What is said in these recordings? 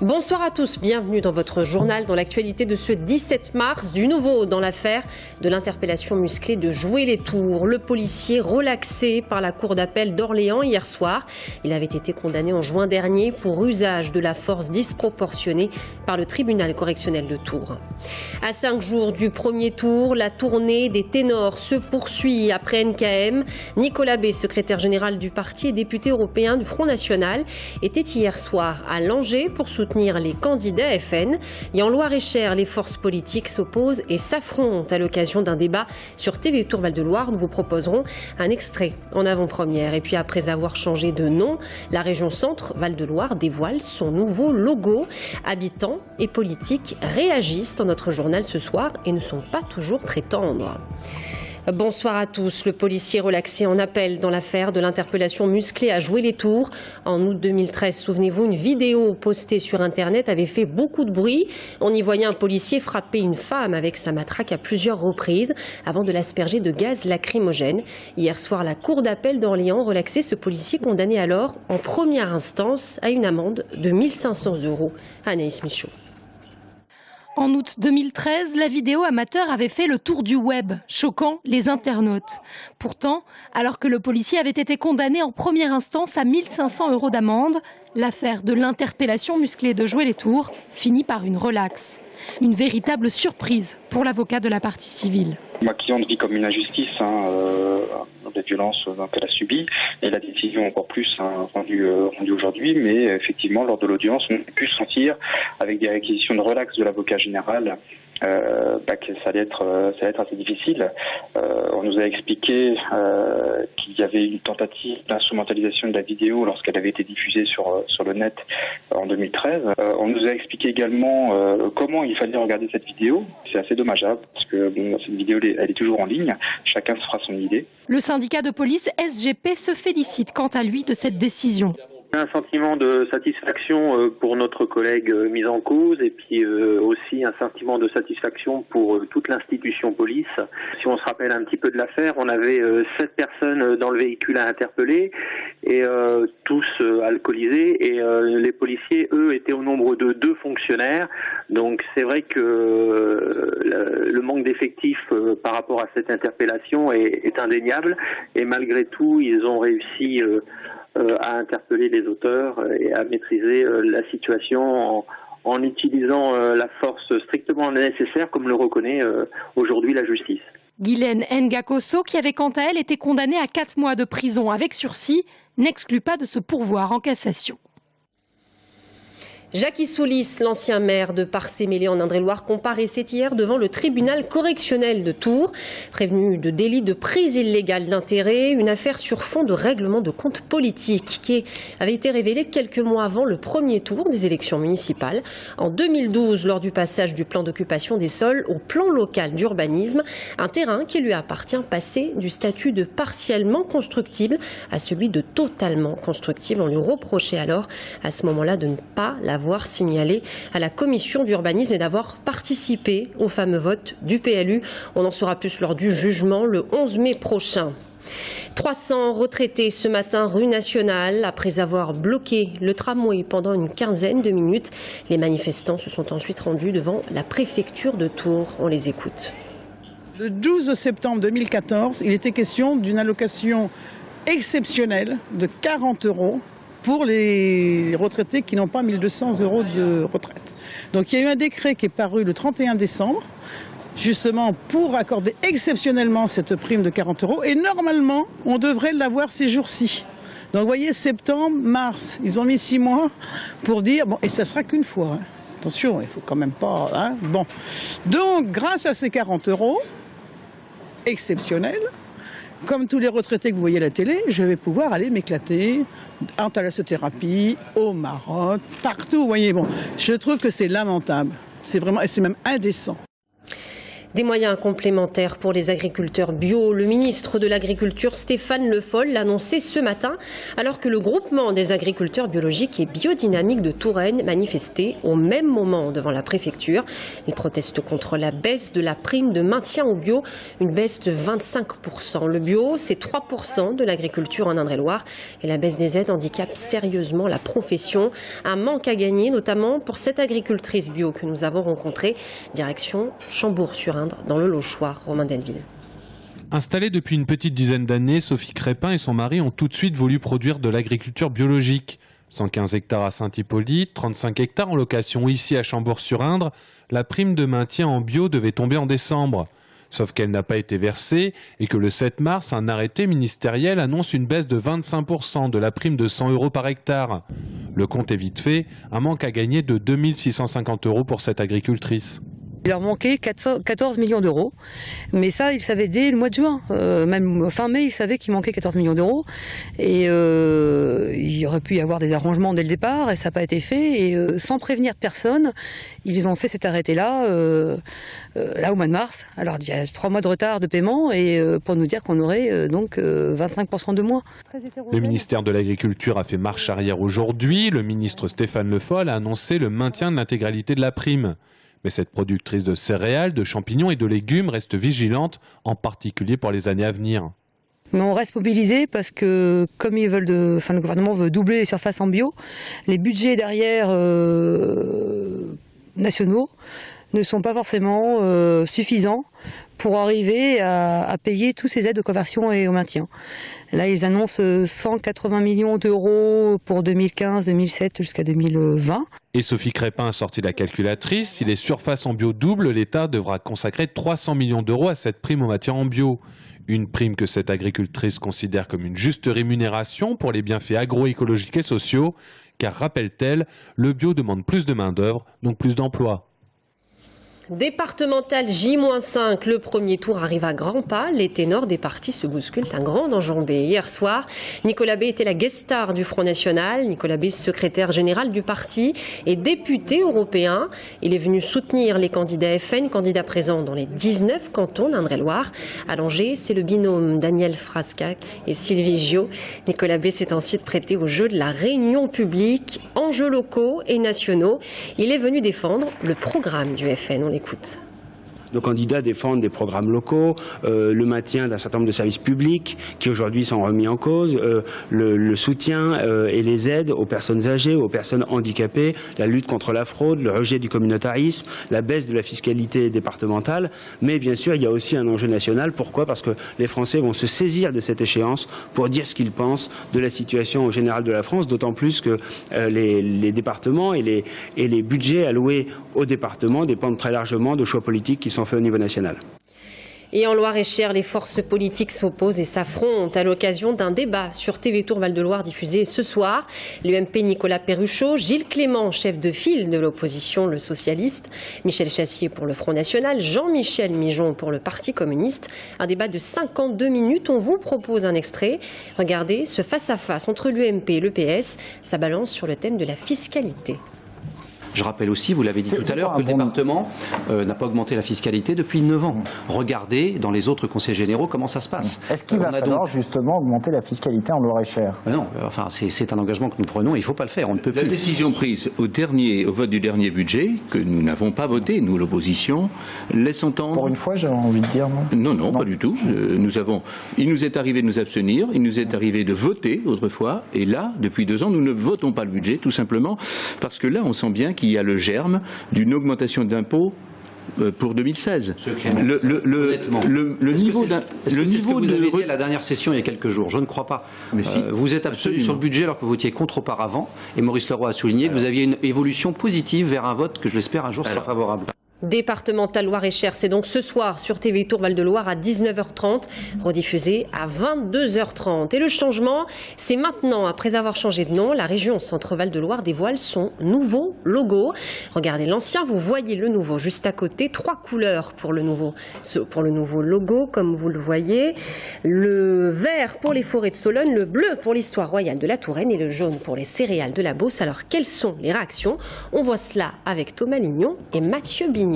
Bonsoir à tous, bienvenue dans votre journal dans l'actualité de ce 17 mars. Du nouveau dans l'affaire de l'interpellation musclée de Joué-les-Tours. Le policier relaxé par la cour d'appel d'Orléans hier soir. Il avait été condamné en juin dernier pour usage de la force disproportionnée par le tribunal correctionnel de Tours. À 5 jours du premier tour, la tournée des ténors se poursuit après NKM. Nicolas B, secrétaire général du parti et député européen du Front National, était hier soir à Langeais pour soutenir les candidats FN. Et en Loire-et-Cher, les forces politiques s'opposent et s'affrontent à l'occasion d'un débat sur TV Tour Val-de-Loire. Nous vous proposerons un extrait en avant-première. Et puis après avoir changé de nom, la région Centre Val-de-Loire dévoile son nouveau logo. Habitants et politiques réagissent dans notre journal ce soir et ne sont pas toujours très tendres. Bonsoir à tous. Le policier relaxé en appel dans l'affaire de l'interpellation musclée à Joué-les-Tours. En août 2013, souvenez-vous, une vidéo postée sur Internet avait fait beaucoup de bruit. On y voyait un policier frapper une femme avec sa matraque à plusieurs reprises avant de l'asperger de gaz lacrymogène. Hier soir, la cour d'appel d'Orléans relaxait ce policier condamné alors en première instance à une amende de 1 500 €. Anaïs Michaud. En août 2013, la vidéo amateur avait fait le tour du web, choquant les internautes. Pourtant, alors que le policier avait été condamné en première instance à 1 500 € d'amende, l'affaire de l'interpellation musclée de Joué-les-Tours finit par une relaxe. Une véritable surprise pour l'avocat de la partie civile. Ma cliente vit comme une injustice, des violences qu'elle a subies, et la décision encore plus rendue aujourd'hui, mais effectivement lors de l'audience on a pu sentir avec des réquisitions de relax de l'avocat général que ça allait être assez difficile. On nous a expliqué qu'il y avait une tentative d'instrumentalisation de la vidéo lorsqu'elle avait été diffusée sur le net en 2013. On nous a expliqué également comment il fallait regarder cette vidéo. C'est assez dommageable parce que cette vidéo elle est toujours en ligne, chacun se fera son idée. Le syndicat de police SGP se félicite quant à lui de cette décision. Un sentiment de satisfaction pour notre collègue mis en cause et puis aussi un sentiment de satisfaction pour toute l'institution police. Si on se rappelle un petit peu de l'affaire, on avait 7 personnes dans le véhicule à interpeller et tous alcoolisés et les policiers, eux, étaient au nombre de 2 fonctionnaires. Donc c'est vrai que le manque d'effectifs par rapport à cette interpellation est indéniable et malgré tout, ils ont réussi à interpeller les auteurs et à maîtriser la situation en utilisant la force strictement nécessaire, comme le reconnaît aujourd'hui la justice. Guylaine Ngakoso, qui avait quant à elle été condamnée à 4 mois de prison avec sursis, n'exclut pas de se pourvoir en cassation. Jacques Soulis, l'ancien maire de Parcé-Mêlé en Indre-et-Loire, comparaissait hier devant le tribunal correctionnel de Tours. Prévenu de délit de prise illégale d'intérêt, une affaire sur fond de règlement de compte politique qui avait été révélée quelques mois avant le premier tour des élections municipales. En 2012, lors du passage du plan d'occupation des sols au plan local d'urbanisme, un terrain qui lui appartient passé du statut de partiellement constructible à celui de totalement constructible. On lui reprochait alors à ce moment-là de ne pas l'avoir signalé à la commission d'urbanisme et d'avoir participé au fameux vote du PLU. On en saura plus lors du jugement le 11 mai prochain. 300 retraités ce matin rue Nationale après avoir bloqué le tramway pendant une quinzaine de minutes. Les manifestants se sont ensuite rendus devant la préfecture de Tours. On les écoute. Le 12 septembre 2014, il était question d'une allocation exceptionnelle de 40 € pour les retraités qui n'ont pas 1 200 € de retraite. Donc il y a eu un décret qui est paru le 31 décembre, justement pour accorder exceptionnellement cette prime de 40 € et normalement on devrait l'avoir ces jours-ci. Donc vous voyez, septembre, mars, ils ont mis 6 mois pour dire, bon, et ça sera qu'une fois, hein. Attention, il faut quand même pas, hein. Bon. Donc grâce à ces 40 € exceptionnels, comme tous les retraités que vous voyez à la télé, je vais pouvoir aller m'éclater en thalassothérapie, au Maroc, partout. Vous voyez, bon, je trouve que c'est lamentable. C'est vraiment, et c'est même indécent. Des moyens complémentaires pour les agriculteurs bio. Le ministre de l'Agriculture, Stéphane Le Foll, l'a annoncé ce matin, alors que le groupement des agriculteurs biologiques et biodynamiques de Touraine manifestait au même moment devant la préfecture. Ils protestent contre la baisse de la prime de maintien au bio, une baisse de 25%. Le bio, c'est 3% de l'agriculture en Indre-et-Loire. Et la baisse des aides handicape sérieusement la profession. Un manque à gagner, notamment pour cette agricultrice bio que nous avons rencontrée. Direction Chambourg-sur-Indre, dans le Lochois. Romain Delville. Installée depuis une petite dizaine d'années, Sophie Crépin et son mari ont tout de suite voulu produire de l'agriculture biologique. 115 hectares à Saint-Hippolyte, 35 hectares en location ici à Chambourg-sur-Indre. La prime de maintien en bio devait tomber en décembre. Sauf qu'elle n'a pas été versée et que le 7 mars, un arrêté ministériel annonce une baisse de 25% de la prime de 100 € par hectare. Le compte est vite fait, un manque à gagner de 2 650 € pour cette agricultrice. Il leur manquait 14 millions d'euros, mais ça, ils savaient dès le mois de juin. Même fin mai, ils savaient qu'il manquait 14 millions d'euros. Et il aurait pu y avoir des arrangements dès le départ, et ça n'a pas été fait. Et sans prévenir personne, ils ont fait cet arrêté-là, là au mois de mars. Alors il y a 3 mois de retard de paiement, et pour nous dire qu'on aurait donc 25% de moins. Le ministère de l'Agriculture a fait marche arrière aujourd'hui. Le ministre Stéphane Le Foll a annoncé le maintien de l'intégralité de la prime. Mais cette productrice de céréales, de champignons et de légumes reste vigilante, en particulier pour les années à venir. Mais on reste mobilisé parce que comme le gouvernement veut doubler les surfaces en bio, les budgets derrière nationaux ne sont pas forcément suffisants pour arriver à payer toutes ces aides de conversion et au maintien. Là, ils annoncent 180 millions d'euros pour 2015, 2007 jusqu'à 2020. Et Sophie Crépin a sorti la calculatrice. Si les surfaces en bio doublent, l'État devra consacrer 300 millions d'euros à cette prime en matière en bio. Une prime que cette agricultrice considère comme une juste rémunération pour les bienfaits agroécologiques et sociaux. Car, rappelle-t-elle, le bio demande plus de main-d'œuvre, donc plus d'emplois. Départemental J-5, le premier tour arrive à grands pas. Les ténors des partis se bousculent un grand enjambé. Hier soir, Nicolas B était la guest star du Front National. Nicolas B, secrétaire général du parti et député européen. Il est venu soutenir les candidats FN, candidats présents dans les 19 cantons d'Indre-et-Loire. À Langeais, c'est le binôme Daniel Frascac et Sylvie Giot. Nicolas B s'est ensuite prêté au jeu de la réunion publique, enjeux locaux et nationaux. Il est venu défendre le programme du FN. On l'écoute. Nos candidats défendent des programmes locaux, le maintien d'un certain nombre de services publics qui aujourd'hui sont remis en cause, le soutien et les aides aux personnes âgées, aux personnes handicapées, la lutte contre la fraude, le rejet du communautarisme, la baisse de la fiscalité départementale. Mais bien sûr, il y a aussi un enjeu national. Pourquoi ? Parce que les Français vont se saisir de cette échéance pour dire ce qu'ils pensent de la situation au général de la France, d'autant plus que les départements et les budgets alloués aux départements dépendent très largement de choix politiques qui sont faits au niveau national. Et en Loire-et-Cher, les forces politiques s'opposent et s'affrontent à l'occasion d'un débat sur TV Tour Val-de-Loire diffusé ce soir. L'UMP Nicolas Perruchot, Gilles Clément, chef de file de l'opposition, le socialiste, Michel Chassier pour le Front National, Jean-Michel Mijon pour le Parti communiste. Un débat de 52 minutes. On vous propose un extrait. Regardez ce face-à-face entre l'UMP et le PS. Ça balance sur le thème de la fiscalité. Je rappelle aussi, vous l'avez dit tout à l'heure, que le département n'a pas augmenté la fiscalité depuis 9 ans. Regardez dans les autres conseils généraux comment ça se passe. Est-ce qu'il va falloir justement augmenter la fiscalité en Loire-et-Cher ? Non, enfin, c'est un engagement que nous prenons et il ne faut pas le faire. On ne peut plus. La décision prise au vote du dernier budget, que nous n'avons pas voté, nous l'opposition, laisse entendre... Pour une fois, j'avais envie de dire non. Non, pas du tout. Il nous est arrivé de nous abstenir, il nous est arrivé de voter autrefois, et là, depuis 2 ans, nous ne votons pas le budget, tout simplement, parce que là, on sent bien qu'il y a le germe d'une augmentation d'impôts pour 2016. Le niveau que vous avez dit à la dernière session il y a quelques jours. Je ne crois pas. Mais si. Vous êtes abstenu sur le budget alors que vous votiez contre auparavant. Et Maurice Leroy a souligné que vous aviez une évolution positive vers un vote que je l'espère un jour sera favorable. Départemental Loire-et-Cher, c'est donc ce soir sur TV Tour Val-de-Loire à 19h30, rediffusé à 22h30. Et le changement, c'est maintenant, après avoir changé de nom, la région Centre-Val de Loire dévoile son nouveau logo. Regardez l'ancien, vous voyez le nouveau juste à côté. 3 couleurs pour le nouveau logo, comme vous le voyez. Le vert pour les forêts de Sologne, le bleu pour l'histoire royale de la Touraine et le jaune pour les céréales de la Beauce. Alors, quelles sont les réactions? On voit cela avec Thomas Lignon et Mathieu Bignot.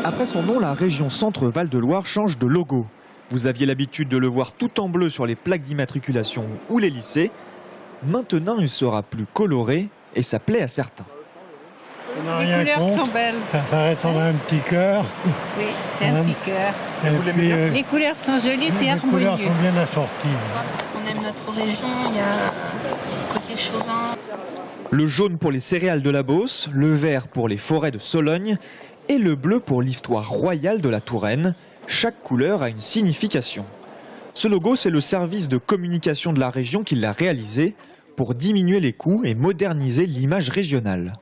Après son nom, la région Centre-Val de Loire change de logo. Vous aviez l'habitude de le voir tout en bleu sur les plaques d'immatriculation ou les lycées. Maintenant, il sera plus coloré et ça plaît à certains. Les couleurs sont belles. Ça ressemble à un petit cœur. Oui, c'est un petit cœur. Les couleurs sont jolies, c'est harmonieux. Les couleurs sont bien assorties. Parce qu'on aime notre région, il y a ce côté chauvin. Le jaune pour les céréales de la Beauce, le vert pour les forêts de Sologne et le bleu pour l'histoire royale de la Touraine. Chaque couleur a une signification. Ce logo, c'est le service de communication de la région qui l'a réalisé pour diminuer les coûts et moderniser l'image régionale.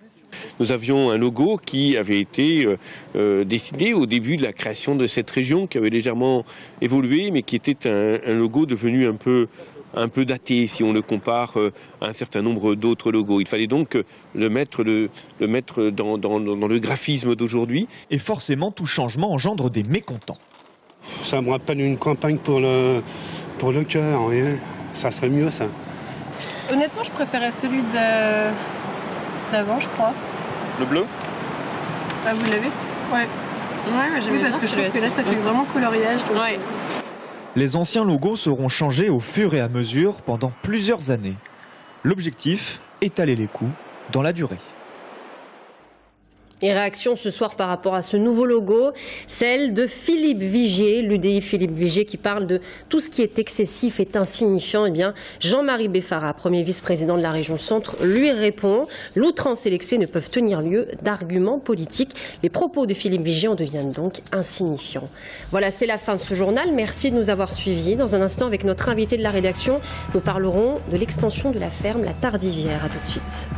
Nous avions un logo qui avait été décidé au début de la création de cette région, qui avait légèrement évolué, mais qui était un logo devenu un peu daté si on le compare à un certain nombre d'autres logos. Il fallait donc le mettre dans le graphisme d'aujourd'hui. Et forcément, tout changement engendre des mécontents. Ça me rappelle une campagne pour le cœur, oui. Ça serait mieux ça. Honnêtement, je préférais celui d'avant, je crois. Le bleu? Ah, vous l'avez? Ouais. Oui, parce que je trouve que là, ça fait vraiment coloriage. Donc... Ouais. Les anciens logos seront changés au fur et à mesure pendant plusieurs années. L'objectif, étaler les coûts dans la durée. Et réaction ce soir par rapport à ce nouveau logo, celle de Philippe Vigier, l'UDI Philippe Vigier, qui parle de tout ce qui est excessif et insignifiant. Eh bien, Jean-Marie Beffara, premier vice-président de la région Centre, lui répond « L'outrance et l'excès ne peuvent tenir lieu d'arguments politiques. Les propos de Philippe Vigier en deviennent donc insignifiants. » Voilà, c'est la fin de ce journal. Merci de nous avoir suivis. Dans un instant, avec notre invité de la rédaction, nous parlerons de l'extension de la ferme La Tardivière. À tout de suite.